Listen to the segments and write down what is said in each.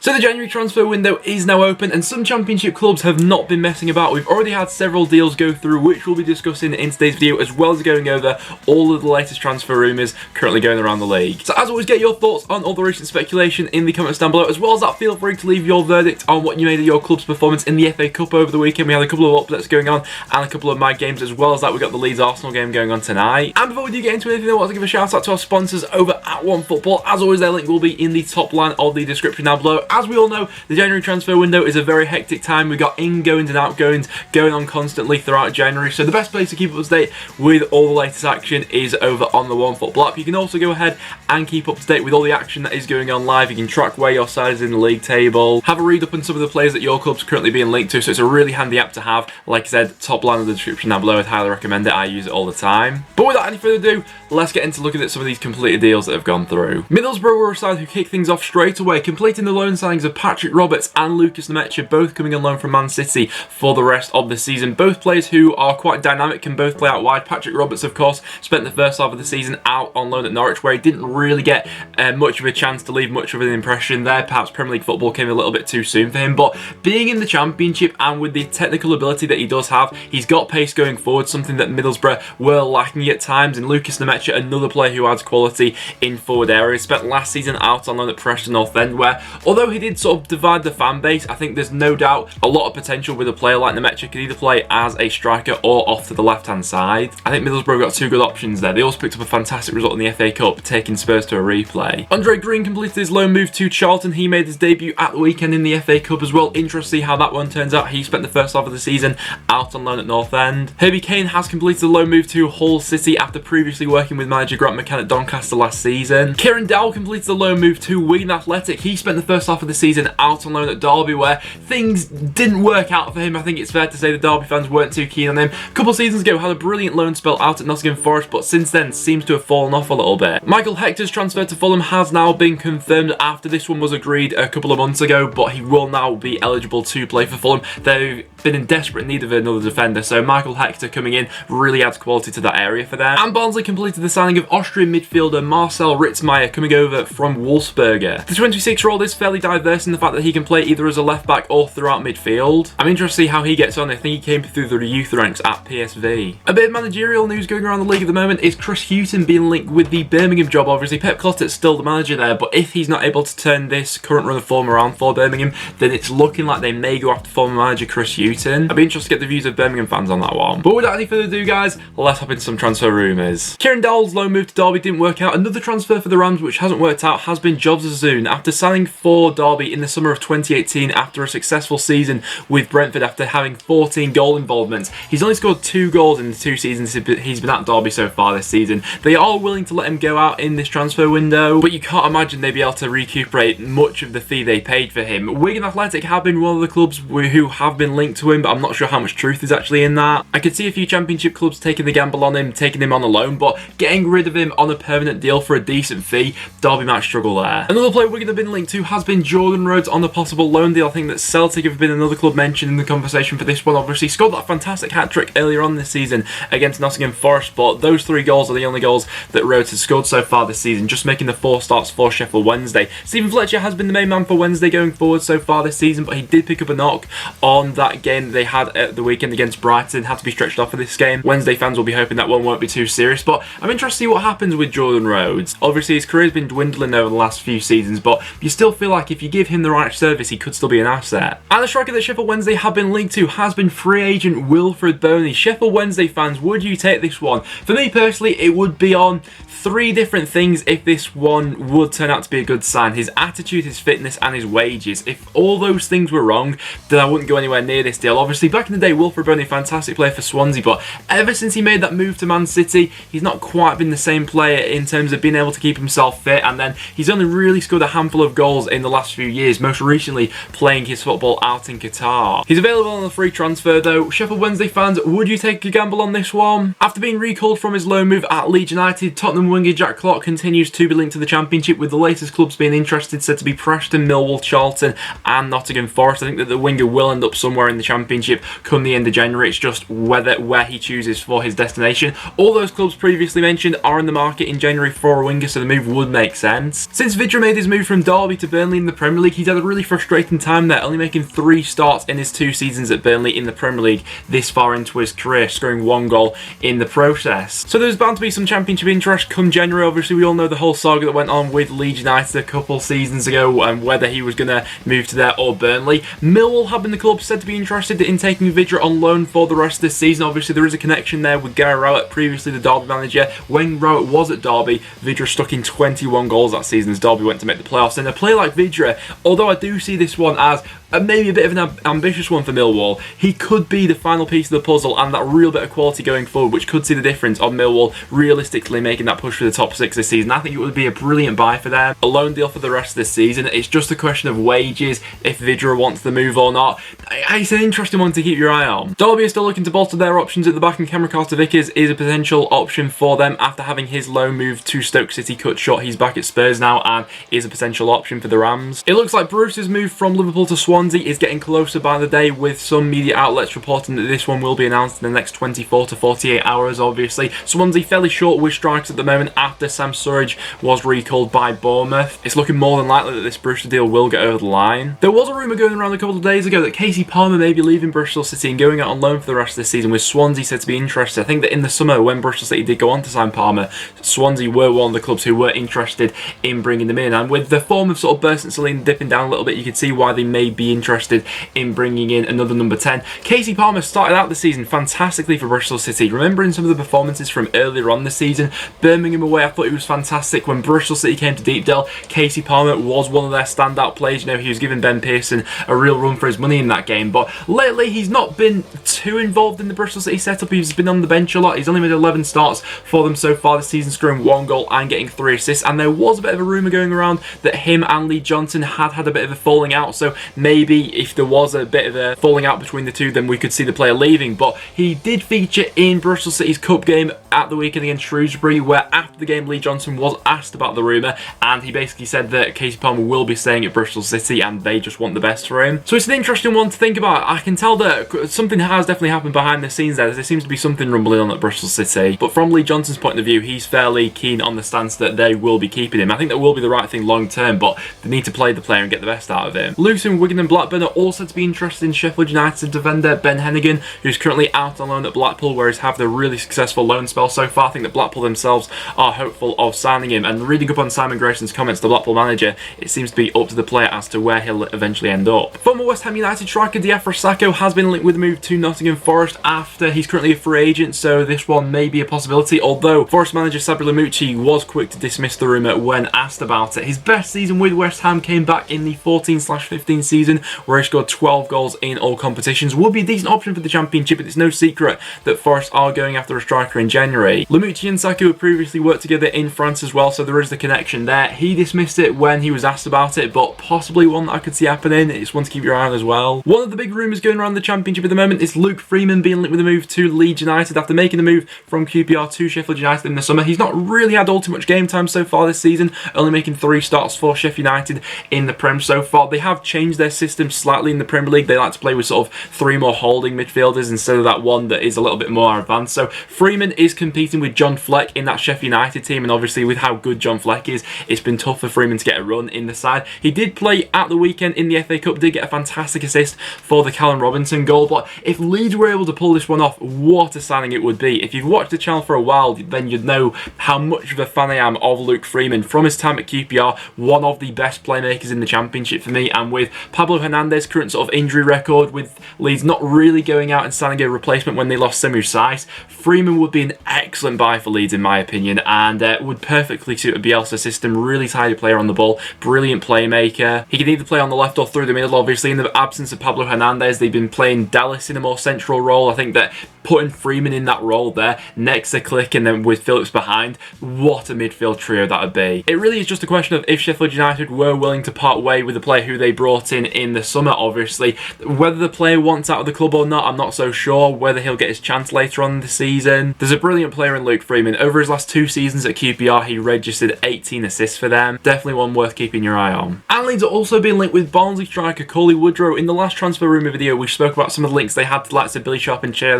So the January transfer window is now open and some Championship clubs have not been messing about. We've already had several deals go through, which we'll be discussing in today's video, as well as going over all of the latest transfer rumours currently going around the league. So as always, get your thoughts on all the recent speculation in the comments down below. As well as that, feel free to leave your verdict on what you made of your club's performance in the FA Cup over the weekend. We had a couple of updates going on and a couple of my games. As well as that, we got the Leeds Arsenal game going on tonight. And before we do get into anything, I want to give a shout out to our sponsors over at OneFootball. As always, their link will be in the top line of the description down below. As we all know, the January transfer window is a very hectic time. We've got ingoings and outgoings going on constantly throughout January, so the best place to keep up to date with all the latest action is over on the OneFootball app. You can also go ahead and keep up to date with all the action that is going on live. You can track where your side is in the league table, have a read up on some of the players that your club's currently being linked to, so it's a really handy app to have. Like I said, top line of the description down below. I'd highly recommend it. I use it all the time. But without any further ado, let's get into looking at some of these completed deals that have gone through. Middlesbrough were a side who kicked things off straight away, completing the loan signings of Patrick Roberts and Lucas Nemecha, both coming on loan from Man City for the rest of the season. Both players who are quite dynamic, can both play out wide. Patrick Roberts, of course, spent the first half of the season out on loan at Norwich, where he didn't really get much of a chance to leave much of an impression there. Perhaps Premier League football came a little bit too soon for him, but being in the Championship and with the technical ability that he does have, he's got pace going forward, something that Middlesbrough were lacking at times. And Lucas Nemecha, another player who adds quality in forward areas, spent last season out on loan at Preston North End, where although he did sort of divide the fan base, I think there's no doubt a lot of potential with a player like Nemecha. Could either play as a striker or off to the left hand side. I think Middlesbrough got two good options there. They also picked up a fantastic result in the FA Cup, taking Spurs to a replay. Andre Green completed his loan move to Charlton. He made his debut at the weekend in the FA Cup as well. Interesting to see how that one turns out. He spent the first half of the season out on loan at North End. Herbie Kane has completed the loan move to Hull City after previously working with manager Grant McCann at Doncaster last season. Kieran Dowell completed the loan move to Wigan Athletic. He spent the first half of the season out on loan at Derby, where things didn't work out for him. I think it's fair to say the Derby fans weren't too keen on him. A couple of seasons ago, had a brilliant loan spell out at Nottingham Forest, but since then seems to have fallen off a little bit. Michael Hector's transfer to Fulham has now been confirmed after this one was agreed a couple of months ago, but he will now be eligible to play for Fulham. They've been in desperate need of another defender, so Michael Hector coming in really adds quality to that area for them. And Barnsley completed the signing of Austrian midfielder Marcel Ritzmaier, coming over from Wolfsberger. The 26-year-old is fairly diverse in the fact that he can play either as a left back or throughout midfield. I'm interested to see how he gets on. I think he came through the youth ranks at PSV. A bit of managerial news going around the league at the moment is Chris Hughton being linked with the Birmingham job. Obviously, Pep Clott's still the manager there, but if he's not able to turn this current run of form around for Birmingham, then it's looking like they may go after former manager Chris Hughton. I'd be interested to get the views of Birmingham fans on that one. But without any further ado, guys, let's hop into some transfer rumours. Kieran Dowell's loan move to Derby didn't work out. Another transfer for the Rams which hasn't worked out has been Jobs Azzoun. After signing for Derby in the summer of 2018 after a successful season with Brentford, after having 14 goal involvements, he's only scored 2 goals in the 2 seasons he's been at Derby so far this season. They are willing to let him go out in this transfer window, but you can't imagine they'd be able to recuperate much of the fee they paid for him. Wigan Athletic have been one of the clubs who have been linked to him, but I'm not sure how much truth is actually in that. I could see a few Championship clubs taking the gamble on him, taking him on a loan, but getting rid of him on a permanent deal for a decent fee, Derby might struggle there. Another player Wigan have been linked to has been Jordan Rhodes on a possible loan deal. I think that Celtic have been another club mentioned in the conversation for this one. Obviously scored that fantastic hat-trick earlier on this season against Nottingham Forest, but those 3 goals are the only goals that Rhodes has scored so far this season, just making the 4 starts for Sheffield Wednesday. Stephen Fletcher has been the main man for Wednesday going forward so far this season, but he did pick up a knock on that game they had at the weekend against Brighton. Had to be stretched off for this game. Wednesday fans will be hoping that one won't be too serious, but I'm interested to see what happens with Jordan Rhodes. Obviously his career's been dwindling over the last few seasons, but you still feel like if you give him the right service, he could still be an asset. And the striker that Sheffield Wednesday have been linked to has been free agent Wilfried Bony. Sheffield Wednesday fans, would you take this one? For me personally, it would be on 3 different things if this one would turn out to be a good sign. His attitude, his fitness and his wages. If all those things were wrong, then I wouldn't go anywhere near this deal. Obviously back in the day, Wilfried Bony, fantastic player for Swansea, but ever since he made that move to Man City, he's not quite been the same player in terms of being able to keep himself fit, and then he's only really scored a handful of goals in the last few years, most recently playing his football out in Qatar. He's available on a free transfer though. Sheffield Wednesday fans, would you take a gamble on this one? After being recalled from his loan move at Leeds United, Tottenham winger Jack Clark continues to be linked to the Championship, with the latest clubs being interested, said to be Preston, Millwall, Charlton and Nottingham Forest. I think that the winger will end up somewhere in the Championship come the end of January. It's just where he chooses for his destination. All those clubs previously mentioned are in the market in January for a winger, so the move would make sense. Since Vydra made his move from Derby to Burnley in the Premier League, he's had a really frustrating time there, only making 3 starts in his 2 seasons at Burnley in the Premier League this far into his career, scoring 1 goal in the process. So there's bound to be some Championship interest come January. Obviously, we all know the whole saga that went on with Leeds United a couple seasons ago, and whether he was going to move to there or Burnley. Millwall have been the club said to be interested in taking Vydra on loan for the rest of this season. Obviously, there is a connection there with Gary Rowett, previously the Derby manager. When Rowett was at Derby, Vydra stuck in 21 goals that season as Derby went to make the playoffs. And a player like Vydra, although I do see this one as maybe a bit of an ambitious one for Millwall, he could be the final piece of the puzzle and that real bit of quality going forward, which could see the difference of Millwall realistically making that push for the top 6 this season. I think it would be a brilliant buy for them. A loan deal for the rest of this season. It's just a question of wages, if Vydra wants the move or not. It's an interesting one to keep your eye on. Derby are still looking to bolster their options at the back, and Cameron Carter-Vickers is a potential option for them after having his loan move to Stoke City cut short. He's back at Spurs now and is a potential option for the Rams. It looks like Bruce's move from Liverpool to Swansea is getting closer by the day, with some media outlets reporting that this one will be announced in the next 24 to 48 hours. Obviously, Swansea fairly short with strikers at the moment after Sam Surridge was recalled by Bournemouth. It's looking more than likely that this Brewster deal will get over the line. There was a rumour going around a couple of days ago that Casey Palmer may be leaving Bristol City and going out on loan for the rest of the season, with Swansea said to be interested. I think that in the summer, when Bristol City did go on to sign Palmer, Swansea were one of the clubs who were interested in bringing them in, and with the form of sort of Burst and Celine dipping down a little bit, you could see why they may be interested in bringing in another number 10. Casey Palmer started out the season fantastically for Bristol City. Remembering some of the performances from earlier on the season, Birmingham away, I thought he was fantastic. When Bristol City came to Deepdale, Casey Palmer was one of their standout players. You know, he was giving Ben Pearson a real run for his money in that game, but lately he's not been too involved in the Bristol City setup. He's been on the bench a lot. He's only made 11 starts for them so far this season, scoring 1 goal and getting 3 assists, and there was a bit of a rumour going around that him and Lee Johnson had a bit of a falling out, so maybe if there was a bit of a falling out between the two, then we could see the player leaving. But he did feature in Bristol City's cup game at the weekend against Shrewsbury, where after the game Lee Johnson was asked about the rumour, and he basically said that Casey Palmer will be staying at Bristol City and they just want the best for him. So it's an interesting one to think about. I can tell that something has definitely happened behind the scenes there. There seems to be something rumbling on at Bristol City, but from Lee Johnson's point of view, he's fairly keen on the stance that they will be keeping him. I think that will be the right thing long term, but they need to play the player and get the best out of him. Luton, Wigan and Blackburn are also to be interested in Sheffield United defender Ben Hennigan, who's currently out on loan at Blackpool, where he's had a really successful loan spell so far. I think that Blackpool themselves are hopeful of signing him, and reading up on Simon Grayson's comments, the Blackpool manager, it seems to be up to the player as to where he'll eventually end up. Former West Ham United striker Diafra Sakho has been linked with a move to Nottingham Forest after he's currently a free agent, so this one may be a possibility, although Forest manager Sabri Lamucci was quick to dismiss the rumour when asked about it. His best season with West Ham came back in the 14/15 season, where he scored 12 goals in all competitions. Would be a decent option for the Championship, but it's no secret that Forest are going after a striker in January. Lamucci and Sakho had previously worked together in France as well, so there is the connection there. He dismissed it when he was asked about it, but possibly one that I could see happening. It's one to keep your eye on as well. One of the big rumours going around the Championship at the moment is Luke Freeman being linked with a move to Leeds United after making the move from QPR to Sheffield United in the summer. He's not really had all too much game time so far this season, only making 3 starts for Sheffield United in the Prem so far. They have changed their system slightly in the Premier League. They like to play with sort of 3 more holding midfielders instead of that one that is a little bit more advanced. So Freeman is competing with John Fleck in that Sheffield United team, and obviously with how good John Fleck is, it's been tough for Freeman to get a run in the side. He did play at the weekend in the FA Cup, did get a fantastic assist for the Callum Robinson goal, but if Leeds were able to pull this one off, what a signing it would be. If you've watched the channel for a while, then you'd know how much of a fan I am of Luke Freeman. From his time at QPR, one of the best playmakers in the Championship for me, and with Pablo Hernandez's current sort of injury record, with Leeds not really going out and signing a replacement when they lost Semu Saiss, Freeman would be an excellent buy for Leeds in my opinion, and would perfectly suit a Bielsa system. Really tidy player on the ball, brilliant playmaker. He can either play on the left or through the middle. Obviously, in the absence of Pablo Hernandez, they've been playing Dallas in a more central role. I think that putting Freeman in that role there, next to Click and then with Phillips behind, what a midfield trio that would be. It really is just a question of if Sheffield United were willing to part way with the player who they brought in in the summer, obviously. Whether the player wants out of the club or not, I'm not so sure. Whether he'll get his chance later on in the season. There's a brilliant player in Luke Freeman. Over his last 2 seasons at QPR, he registered 18 assists for them. Definitely one worth keeping your eye on. And Leeds are also being linked with Barnsley striker Cauley Woodrow. In the last transfer rumour video, we spoke about some of the links they had to the likes of Billy Sharp and Chelmsford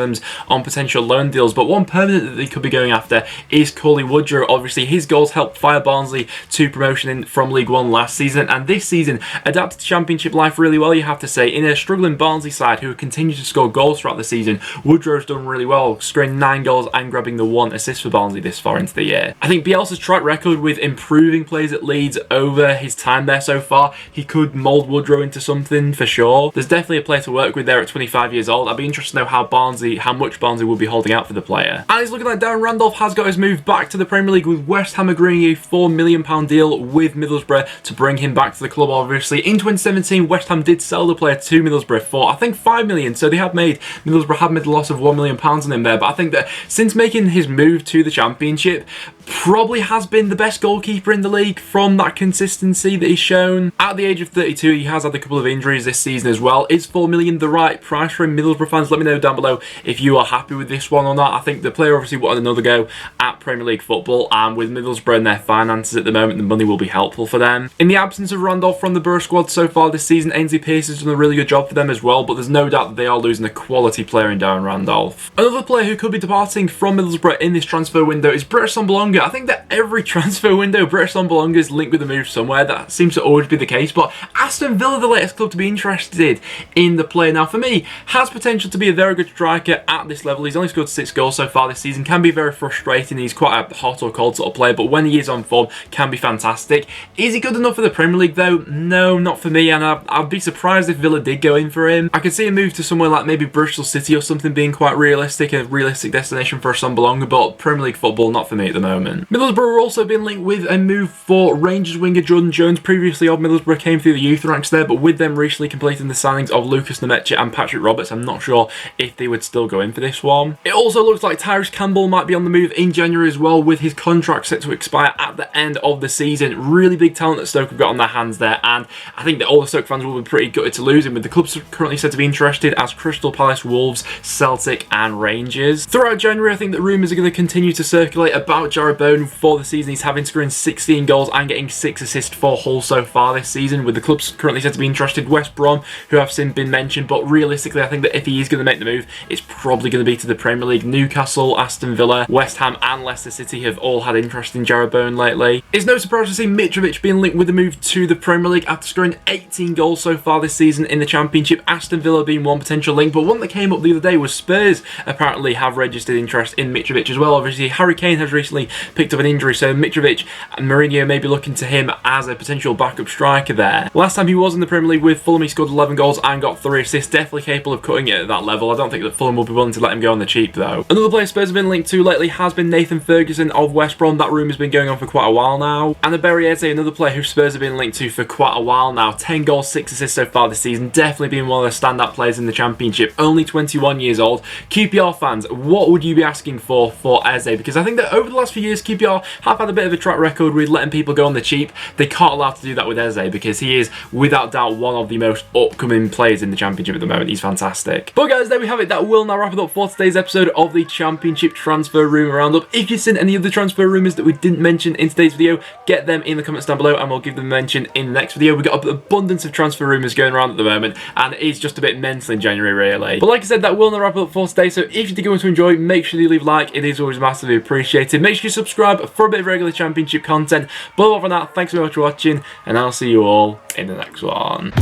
on potential loan deals, but one permanent that they could be going after is Cauley Woodrow. Obviously, his goals helped fire Barnsley to promotion from League One last season, and this season adapted to Championship life really well, you have to say. In a struggling Barnsley side who continue to score goals throughout the season, Woodrow's done really well, scoring 9 goals and grabbing the 1 assist for Barnsley this far into the year. I think Bielsa's track record with improving players at Leeds over his time there so far, he could mould Woodrow into something for sure. There's definitely a player to work with there at 25 years old. I'd be interested to know how much Barnsley will be holding out for the player. And it's looking like Darren Randolph has got his move back to the Premier League, with West Ham agreeing a £4 million deal with Middlesbrough to bring him back to the club. Obviously, in 2017, West Ham did sell the player to Middlesbrough for, I think, £5 million, so Middlesbrough had made a loss of £1 million on him there, but I think that since making his move to the Championship, probably has been the best goalkeeper in the league from that consistency that he's shown. At the age of 32, he has had a couple of injuries this season as well. Is £4 million the right price for him? Middlesbrough fans, let me know down below if you are happy with this one or not. I think the player obviously wanted another go at Premier League football, and with Middlesbrough and their finances at the moment, the money will be helpful for them. In the absence of Randolph from the Borough squad so far this season, Ainsley Pearce has done a really good job for them as well, but there's no doubt that they are losing a quality player in Darren Randolph. Another player who could be departing from Middlesbrough in this transfer window is British Sombolonga. I think that every transfer window, British Sombolonga is linked with a move somewhere. That seems to always be the case, but Aston Villa, the latest club to be interested in the player now, for me, has potential to be a very good striker at this level. He's only scored 6 goals so far this season. Can be very frustrating. He's quite a hot or cold sort of player, but when he is on form, can be fantastic. Is he good enough for the Premier League though? No, not for me, and I'd be surprised if Villa did go in for him. I could see a move to somewhere like maybe Bristol City or something being quite realistic, a realistic destination for a Sombolonga, but Premier League football, not for me at the moment. Middlesbrough are also been linked with a move for Rangers winger Jordan Jones. Previously of Middlesbrough, came through the youth ranks there, but with them recently completing the signings of Lucas Nemecha and Patrick Roberts, I'm not sure if they would still go in for this one. It also looks like Tyrese Campbell might be on the move in January as well, with his contract set to expire at the end of the season. Really big talent that Stoke have got on their hands there, and I think that all the Stoke fans will be pretty gutted to lose him, with the clubs currently said to be interested as Crystal Palace, Wolves, Celtic and Rangers. Throughout January, I think that rumours are going to continue to circulate about Jarrod Bone for the season. He's having scoring 16 goals and getting 6 assists for Hull so far this season, with the clubs currently said to be interested. West Brom, who have since been mentioned, but realistically I think that if he is going to make the move, it's probably going to be to the Premier League. Newcastle, Aston Villa, West Ham and Leicester City have all had interest in Jarrod Bone lately. It's no surprise to see Mitrovic being linked with the move to the Premier League after scoring 18 goals so far this season in the Championship. Aston Villa being one potential link, but one that came up the other day was Spurs apparently have registered interest in Mitrovic as well. Obviously, Harry Kane has recently picked up an injury, so Mitrovic and Mourinho may be looking to him as a potential backup striker there. Last time he was in the Premier League with Fulham, he scored 11 goals and got 3 assists. Definitely capable of cutting it at that level. I don't think that Fulham will be willing to let him go on the cheap though. Another player Spurs have been linked to lately has been Nathan Ferguson of West Brom. That rumour's been going on for quite a while now. And Ebere Eze, another player who Spurs have been linked to for quite a while now. 10 goals, 6 assists so far this season. Definitely been one of the standout players in the Championship. Only 21 years old. QPR fans, what would you be asking for Eze? Because I think that over the last few years, QPR have had a bit of a track record with letting people go on the cheap. They can't allow to do that with Eze, because he is without doubt one of the most upcoming players in the Championship at the moment. He's fantastic. But guys, there we have it. That will now wrap it up for today's episode of the Championship transfer rumour roundup. If you've seen any of the transfer rumours that we didn't mention in today's video, get them in the comments down below and we'll give them a mention in the next video. We've got an abundance of transfer rumours going around at the moment, and it is just a bit mental in January really. But like I said, that will now wrap it up for today. So if you did go on to enjoy, make sure you leave a like. It is always massively appreciated. Make sure you subscribe for a bit of regular Championship content. But other than that, thanks very much for watching, and I'll see you all in the next one.